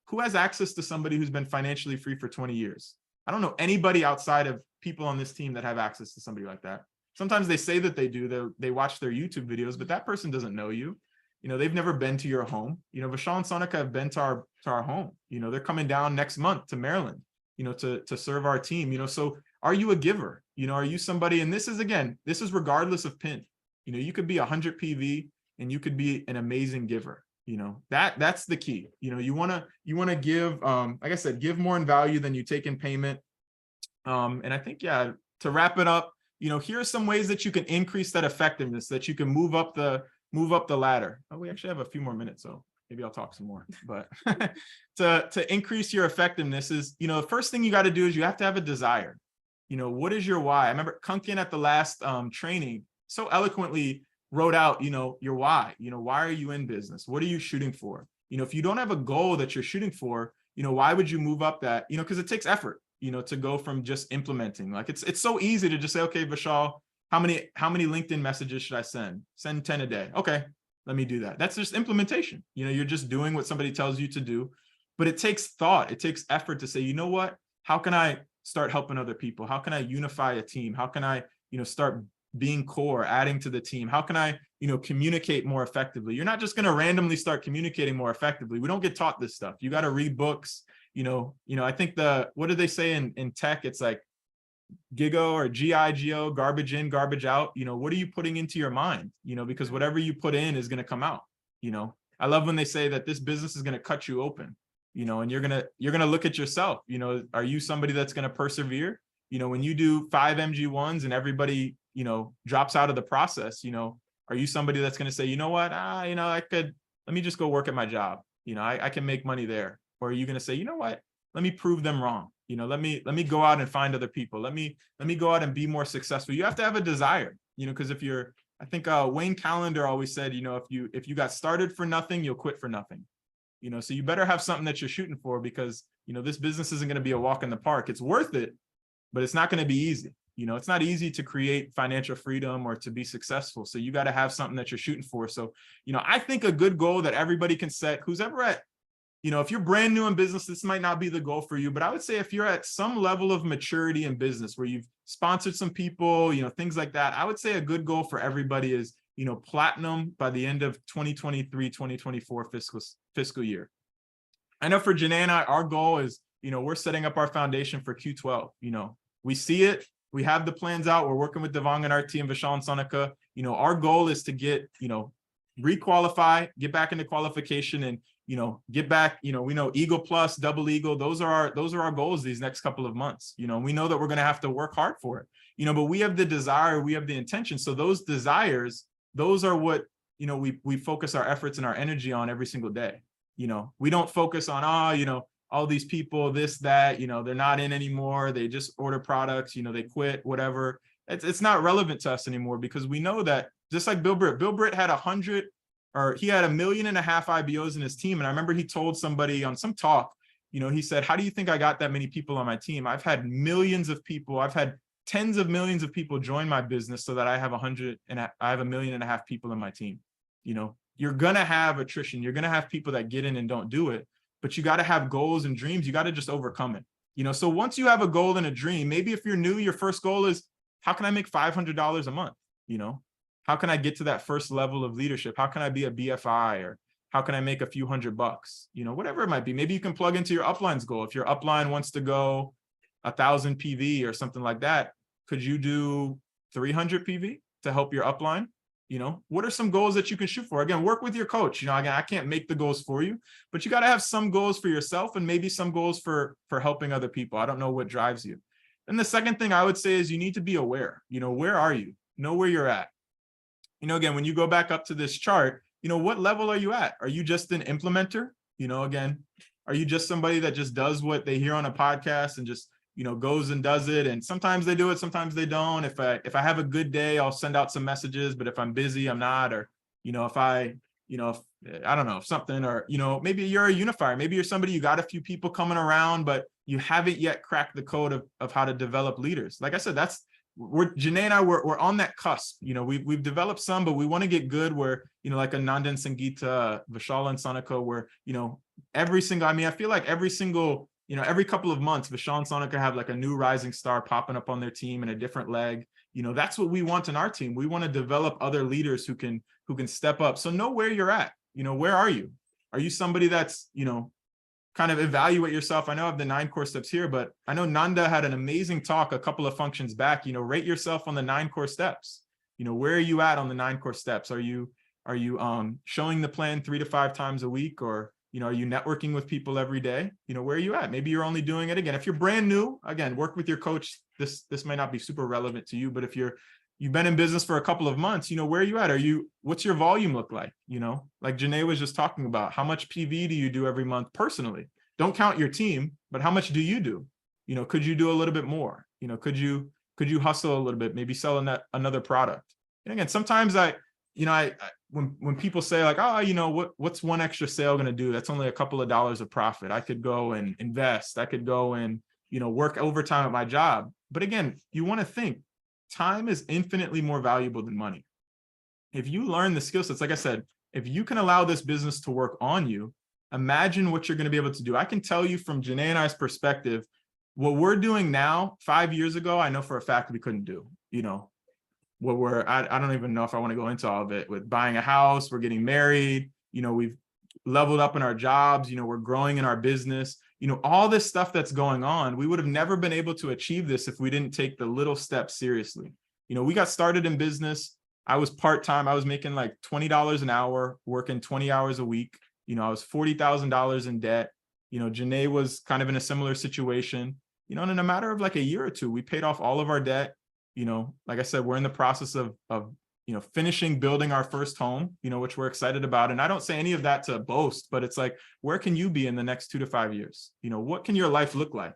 Who has access to somebody who's been financially free for 20 years? I don't know anybody outside of people on this team that have access to somebody like that. Sometimes they say that they do, they watch their YouTube videos, but that person doesn't know you. They've never been to your home. Vishal and Sonika have been to our home. They're coming down next month to Maryland, to serve our team. So are you a giver? Are you somebody, and this is regardless of PIN. You could be 100 PV and you could be an amazing giver. That's the key. You want to give, like I said, give more in value than you take in payment. And I think, to wrap it up, here are some ways that you can increase that effectiveness, that you can move up the ladder. Oh, we actually have a few more minutes, so maybe I'll talk some more. But to increase your effectiveness is, the first thing you got to do is you have to have a desire. What is your why? I remember Kunkin at the last training so eloquently wrote out, your why. Why are you in business? What are you shooting for? If you don't have a goal that you're shooting for, why would you move up that? Because it takes effort. To go from just implementing. Like it's so easy to just say, okay, Vishal, how many LinkedIn messages should I send? Send 10 a day. Okay, let me do that. That's just implementation. You're just doing what somebody tells you to do, but it takes thought. It takes effort to say, you know what? How can I start helping other people? How can I unify a team? How can I, start being core, adding to the team? How can I, communicate more effectively? You're not just going to randomly start communicating more effectively. We don't get taught this stuff. You got to read books. I think what do they say in tech? It's like GIGO or GIGO, garbage in, garbage out. What are you putting into your mind? Because whatever you put in is going to come out. I love when they say that this business is going to cut you open, and you're going to look at yourself. Are you somebody that's going to persevere? When you do 5 MG1s and everybody, drops out of the process, are you somebody that's going to say, you know what, let me just go work at my job. I can make money there. Or are you going to say, you know what, let me prove them wrong. Let me go out and find other people. Let me go out and be more successful. You have to have a desire, because I think Wayne Callender always said, if you got started for nothing, you'll quit for nothing. So you better have something that you're shooting for, because, this business isn't going to be a walk in the park. It's worth it, but it's not going to be easy. It's not easy to create financial freedom or to be successful. So you got to have something that you're shooting for. So, I think a good goal that everybody can set, who's ever at, if you're brand new in business, this might not be the goal for you, but I would say if you're at some level of maturity in business where you've sponsored some people, things like that, I would say a good goal for everybody is, platinum by the end of 2023, 2024 fiscal year. I know for Janae and I, our goal is, we're setting up our foundation for Q12. We see it. We have the plans out. We're working with Devang and our team, Vishal and Sonika. Our goal is to get, requalify, get back into qualification, and, get back, we know Eagle Plus, Double Eagle. Those are our goals these next couple of months. We know that we're going to have to work hard for it, but we have the desire, we have the intention. So those desires, those are what, we focus our efforts and our energy on every single day. We don't focus on, all these people, this, that, they're not in anymore. They just order products, they quit, whatever. It's not relevant to us anymore, because we know that, just like Bill Britt had 1.5 million IBOs in his team. And I remember he told somebody on some talk, he said, how do you think I got that many people on my team? I've had millions of people. I've had tens of millions of people join my business so that I have 1.5 million people in my team. You're going to have attrition. You're going to have people that get in and don't do it, but you got to have goals and dreams. You got to just overcome it. So once you have a goal and a dream, maybe if you're new, your first goal is, how can I make $500 a month? How can I get to that first level of leadership? How can I be a BFI, or how can I make a few $100? Whatever it might be. Maybe you can plug into your upline's goal. If your upline wants to go 1,000 PV or something like that, could you do 300 PV to help your upline? What are some goals that you can shoot for? Again, work with your coach. Again, I can't make the goals for you, but you got to have some goals for yourself, and maybe some goals for helping other people. I don't know what drives you. And the second thing I would say is you need to be aware. Where are you? Know where you're at. Again, when you go back up to this chart, what level are you at? Are you just an implementer? Again, are you just somebody that just does what they hear on a podcast and just, goes and does it? And sometimes they do it, sometimes they don't. If I have a good day, I'll send out some messages, but if I'm busy, I'm not. Or, if I don't know, if something, or, maybe you're a unifier. Maybe you're somebody, you got a few people coming around, but you haven't yet cracked the code of how to develop leaders. Like I said, Janae and I, we're on that cusp. We've developed some, but we want to get good where, like Ananda and Sangeeta, Vishal and Sonika, where, I feel like every single, every couple of months, Vishal and Sonika have like a new rising star popping up on their team in a different leg. That's what we want in our team. We want to develop other leaders who can step up. So know where you're at. Where are you? Are you somebody that's, kind of evaluate yourself? I know I have the 9 core steps here, but I know Nanda had an amazing talk a couple of functions back. Rate yourself on the 9 core steps. Where are you at on the 9 core steps? Are you showing the plan 3 to 5 times a week, or are you networking with people every day? Where are you at? Maybe you're only doing it, again, if you're brand new, again, work with your coach. This may not be super relevant to you, but if you've been in business for a couple of months, where are you at? What's your volume look like? Like Janae was just talking about, how much PV do you do every month personally? Don't count your team, but how much do you do? Could you do a little bit more? Could you hustle a little bit, maybe sell another product? And again, sometimes when people say like, what's one extra sale going to do? That's only a couple of dollars of profit. I could go and invest. I could go and, work overtime at my job. But again, you want to think, time is infinitely more valuable than money. If you learn the skill sets, like I said, if you can allow this business to work on you, imagine what you're going to be able to do. I can tell you from Janae and I's perspective, what we're doing now, 5 years ago, I know for a fact we couldn't do. I don't even know if I want to go into all of it. With buying a house, we're getting married, we've leveled up in our jobs, we're growing in our business, all this stuff that's going on. We would have never been able to achieve this if we didn't take the little steps seriously. We got started in business. I was part-time. I was making like $20 an hour, working 20 hours a week. I was $40,000 in debt. Janae was kind of in a similar situation, and in a matter of like a year or two, we paid off all of our debt. Like I said, we're in the process of finishing building our first home, which we're excited about. And I don't say any of that to boast, but it's like, where can you be in the next 2 to 5 years? What can your life look like?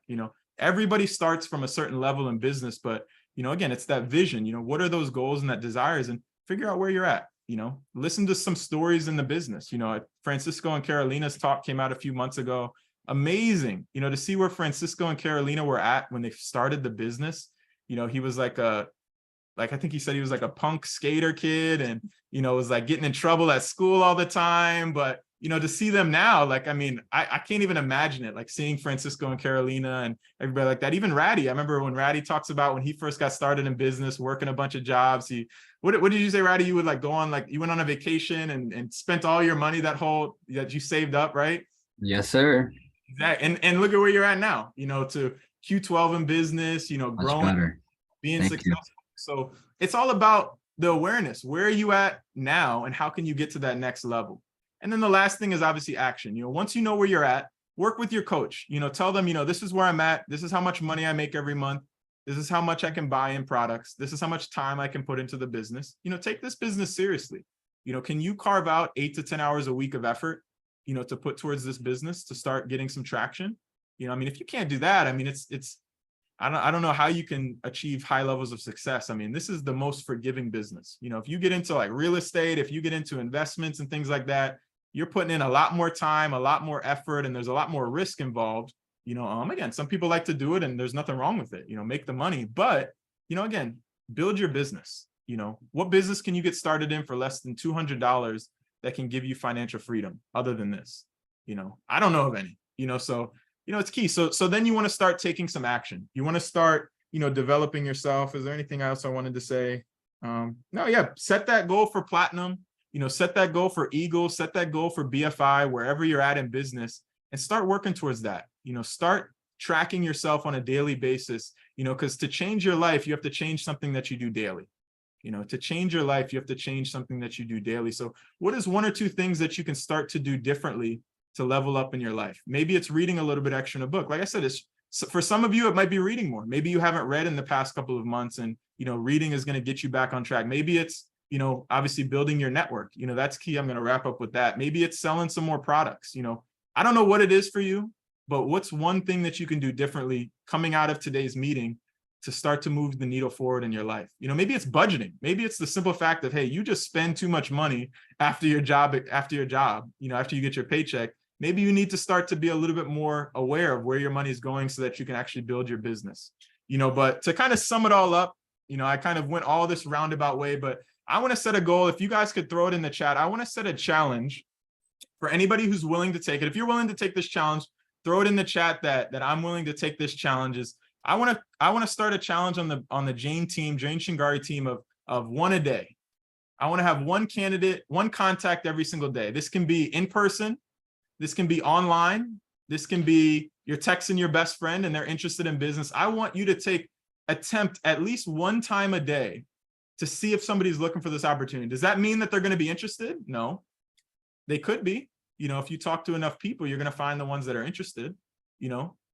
Everybody starts from a certain level in business, but, again, it's that vision, what are those goals and that desires, and figure out where you're at, listen to some stories in the business. Francisco and Carolina's talk came out a few months ago. Amazing, to see where Francisco and Carolina were at when they started the business. He was I think he said he was like a punk skater kid, and, was like getting in trouble at school all the time. But, to see them now, I can't even imagine it, like seeing Francisco and Carolina and everybody like that. Even Ratty, I remember when Ratty talks about when he first got started in business, working a bunch of jobs. What did you say, Ratty? You would like go on, you went on a vacation and spent all your money that you saved up, right? Yes, sir. Exactly. And look at where you're at now, to Q12 in business, Much growing, better. being Thank you. successful. So it's all about the awareness. Where are you at now and how can you get to that next level? And then the last thing is obviously action. Once you know where you're at, work with your coach, tell them, this is where I'm at. This is how much money I make every month. This is how much I can buy in products. This is how much time I can put into the business. Take this business seriously. Can you carve out 8 to 10 hours a week of effort, to put towards this business to start getting some traction? If you can't do that, I don't know how you can achieve high levels of success. This is the most forgiving business. If you get into like real estate, if you get into investments and things like that, you're putting in a lot more time, a lot more effort, and there's a lot more risk involved. Again, some people like to do it and there's nothing wrong with it, make the money, but, again, build your business. What business can you get started in for less than $200 that can give you financial freedom other than this? I don't know of any, so, it's key. So then you want to start taking some action. You want to start, developing yourself. Is there anything else I wanted to say? No, yeah. Set that goal for platinum, set that goal for Eagle, set that goal for BFI, wherever you're at in business, and start working towards that. Start tracking yourself on a daily basis, because to change your life, you have to change something that you do daily. To change your life, you have to change something that you do daily. So what is 1 or 2 things that you can start to do differently to level up in your life? Maybe it's reading a little bit extra in a book. Like I said, for some of you, it might be reading more. Maybe you haven't read in the past couple of months and, reading is going to get you back on track. Maybe it's, obviously building your network. That's key. I'm going to wrap up with that. Maybe it's selling some more products. I don't know what it is for you, but what's one thing that you can do differently coming out of today's meeting to start to move the needle forward in your life? Maybe it's budgeting. Maybe it's the simple fact of, hey, you just spend too much money after you get your paycheck. Maybe you need to start to be a little bit more aware of where your money is going so that you can actually build your business. But to kind of sum it all up, I kind of went all this roundabout way, but I want to set a goal. If you guys could throw it in the chat, I want to set a challenge for anybody who's willing to take it. If you're willing to take this challenge, throw it in the chat that I'm willing to take this challenge. I want to start a challenge on the Jane Shingari team of 1 a day. I want to have 1 candidate, 1 contact every single day. This can be in person. This can be online. This can be you're texting your best friend and they're interested in business. I want you to attempt at least 1 time a day to see if somebody's looking for this opportunity. Does that mean that they're going to be interested? No, they could be. If you talk to enough people, you're going to find the ones that are interested,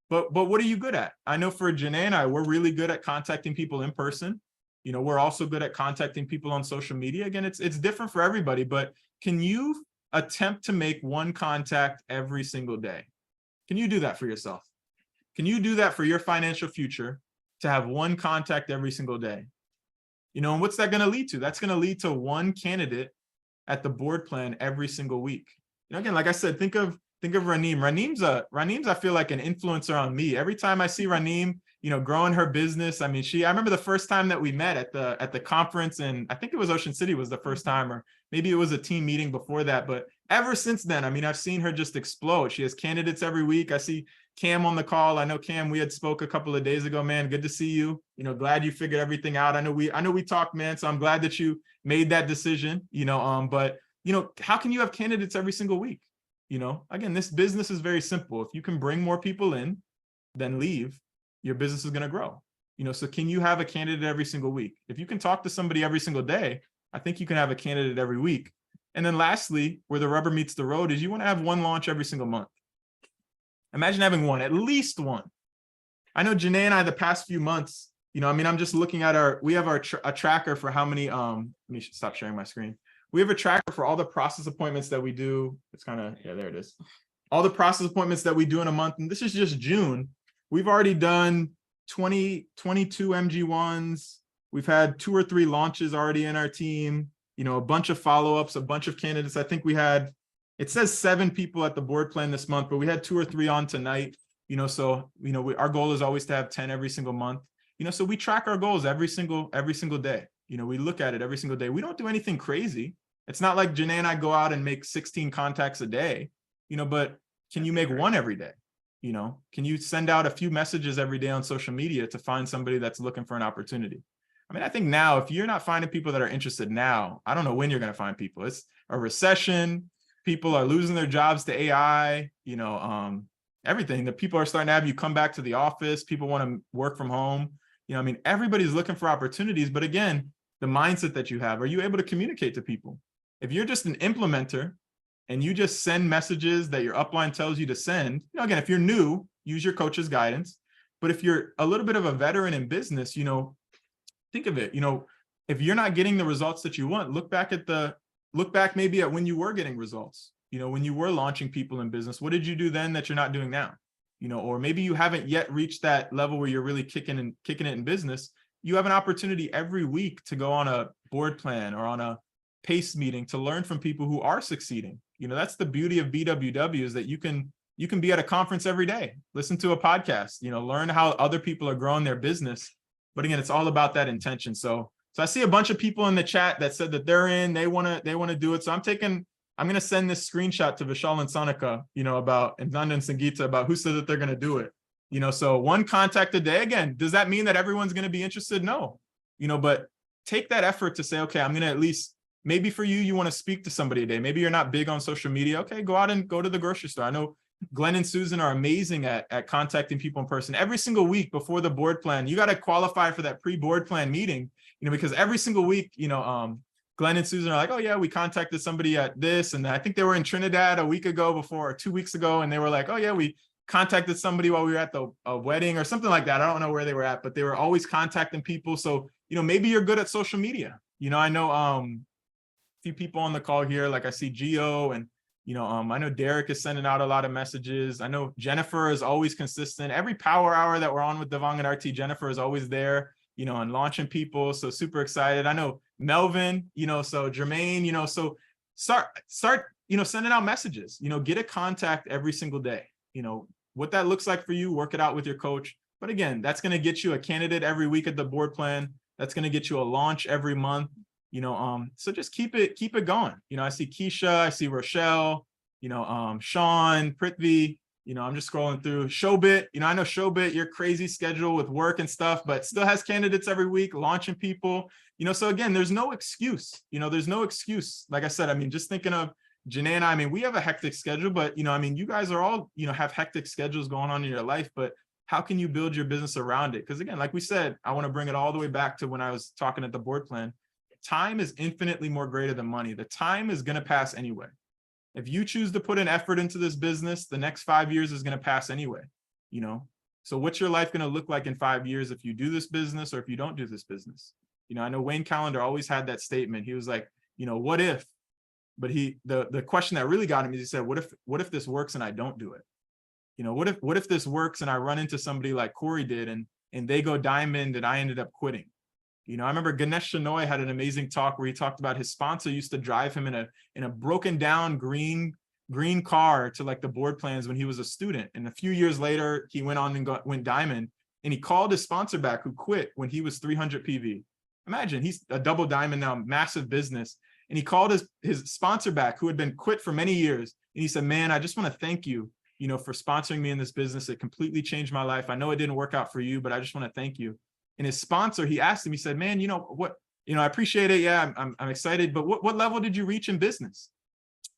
but what are you good at? I know for Janae and I, we're really good at contacting people in person. We're also good at contacting people on social media. Again, it's different for everybody, but can you attempt to make 1 contact every single day? Can you do that for yourself? Can you do that for your financial future, to have 1 contact every single day? And what's that going to lead to? That's going to lead to 1 candidate at the board plan every single week. Again, like I said, think of Raneem. Raneem's I feel like an influencer on me. Every time I see Raneem, growing her business. I remember the first time that we met at the conference, and I think it was Ocean City was the first time, or maybe it was a team meeting before that. But ever since then, I've seen her just explode. She has candidates every week. I see Cam on the call. I know Cam, we had spoke a couple of days ago, man. Good to see you. Glad you figured everything out. I know we talked, man. So I'm glad that you made that decision, but how can you have candidates every single week? Again, this business is very simple. If you can bring more people in than leave, your business is going to grow. So can you have a candidate every single week? If you can talk to somebody every single day, I think you can have a candidate every week. And then lastly, where the rubber meets the road is you want to have 1 launch every single month. Imagine having 1, at least 1. I know Janae and I, the past few months, I'm just looking at we have a tracker for how many, let me stop sharing my screen. We have a tracker for all the process appointments that we do. It's kind of, yeah, there it is. All the process appointments that we do in a month. And this is just June. We've already done 22 MG1s. We've had 2 or 3 launches already in our team, a bunch of follow-ups, a bunch of candidates. I think we had, it says 7 people at the board plan this month, but we had 2 or 3 on tonight, so, our goal is always to have 10 every single month, so we track our goals every single day. We look at it every single day. We don't do anything crazy. It's not like Janae and I go out and make 16 contacts a day, but can you make 1 every day? Can you send out a few messages every day on social media to find somebody that's looking for an opportunity? I think now, if you're not finding people that are interested now, I don't know when you're going to find people. It's a recession. People are losing their jobs to AI. everything. The people are starting to have you come back to the office. People want to work from home. I mean, everybody's looking for opportunities, but again, the mindset that you have, are you able to communicate to people? If you're just an implementer and you just send messages that your upline tells you to send, again, if you're new, use your coach's guidance. But if you're a little bit of a veteran in business, think of it, if you're not getting the results that you want, look back maybe at when you were getting results, when you were launching people in business. What did you do then that you're not doing now? Or maybe you haven't yet reached that level where you're really kicking it in business. You have an opportunity every week to go on a board plan or on a PACE meeting to learn from people who are succeeding. That's the beauty of BWW, is that you can be at a conference every day, listen to a podcast, learn how other people are growing their business. But again, it's all about that intention. So I see a bunch of people in the chat that said that they're in, they want to do it. So I'm going to send this screenshot to Vishal and Sonika, and Nanda and Sangeeta about who said that they're going to do it. So one contact a day. Again, does that mean that everyone's going to be interested? No, but take that effort to say, okay, I'm going to at least, maybe for you want to speak to somebody a day. Maybe you're not big on social media. Okay, go out and go to the grocery store. I know Glenn and Susan are amazing at contacting people in person. Every single week before the board plan, you got to qualify for that pre-board plan meeting, because every single week, Glenn and Susan are like, oh yeah, we contacted somebody at this. And I think they were in Trinidad a week ago before, or 2 weeks ago. And they were like, oh yeah, we contacted somebody while we were at a wedding or something like that. I don't know where they were at, but they were always contacting people. So, maybe you're good at social media. I know a few people on the call here, like I see Gio and, I know Derek is sending out a lot of messages. I know Jennifer is always consistent. Every power hour that we're on with Devang and RT, Jennifer is always there, and launching people. So super excited. I know Melvin, so Jermaine, so start, sending out messages, get a contact every single day. What that looks like for you, work it out with your coach. But again, that's going to get you a candidate every week at the board plan. That's going to get you a launch every month. So just keep it going. I see Keisha, I see Rochelle, Sean, Prithvi, I'm just scrolling through Showbit. I know Showbit, your crazy schedule with work and stuff, but still has candidates every week, launching people, so again, there's no excuse, there's no excuse. Like I said, just thinking of Janae and I we have a hectic schedule, but, you guys are all, have hectic schedules going on in your life, but how can you build your business around it? Because again, like we said, I want to bring it all the way back to when I was talking at the board plan. Time is infinitely more greater than money. The time is going to pass anyway. If you choose to put an effort into this business, the next 5 years is going to pass anyway, So what's your life going to look like in 5 years if you do this business or if you don't do this business? I know Wayne Callender always had that statement. He was like, what if? But the question that really got him is he said, what if this works and I don't do it? What if this works and I run into somebody like Corey did and they go diamond and I ended up quitting? I remember Ganesh Shenoy had an amazing talk where he talked about his sponsor used to drive him in a broken down green car to like the board plans when he was a student. And a few years later, he went on and went diamond, and he called his sponsor back who quit when he was 300 PV. Imagine, he's a double diamond now, massive business. And he called his sponsor back who had been quit for many years. And he said, man, I just want to thank you, for sponsoring me in this business. It completely changed my life. I know it didn't work out for you, but I just want to thank you. And his sponsor, he asked him, he said, man, what, I appreciate it. Yeah, I'm excited. But what level did you reach in business?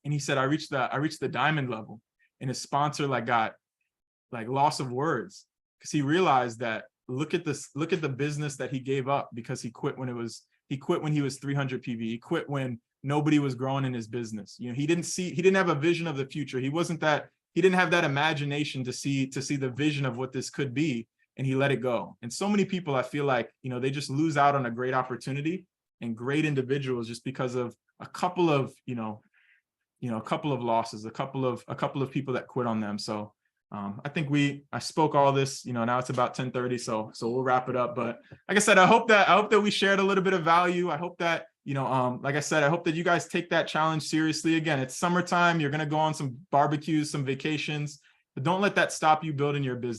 And he said, I reached the diamond level. And his sponsor got loss of words, because he realized that look at the business that he gave up because he quit when he was 300 PV. He quit when nobody was growing in his business. He didn't have a vision of the future. He didn't have that imagination to see the vision of what this could be. And he let it go. And so many people, I feel like, they just lose out on a great opportunity and great individuals just because of a couple of, a couple of losses, a couple of people that quit on them. So I think I spoke all this, now it's about 10:30. So we'll wrap it up. But like I said, I hope that we shared a little bit of value. I hope that, like I said, I hope that you guys take that challenge seriously. Again, it's summertime. You're going to go on some barbecues, some vacations, but don't let that stop you building your business.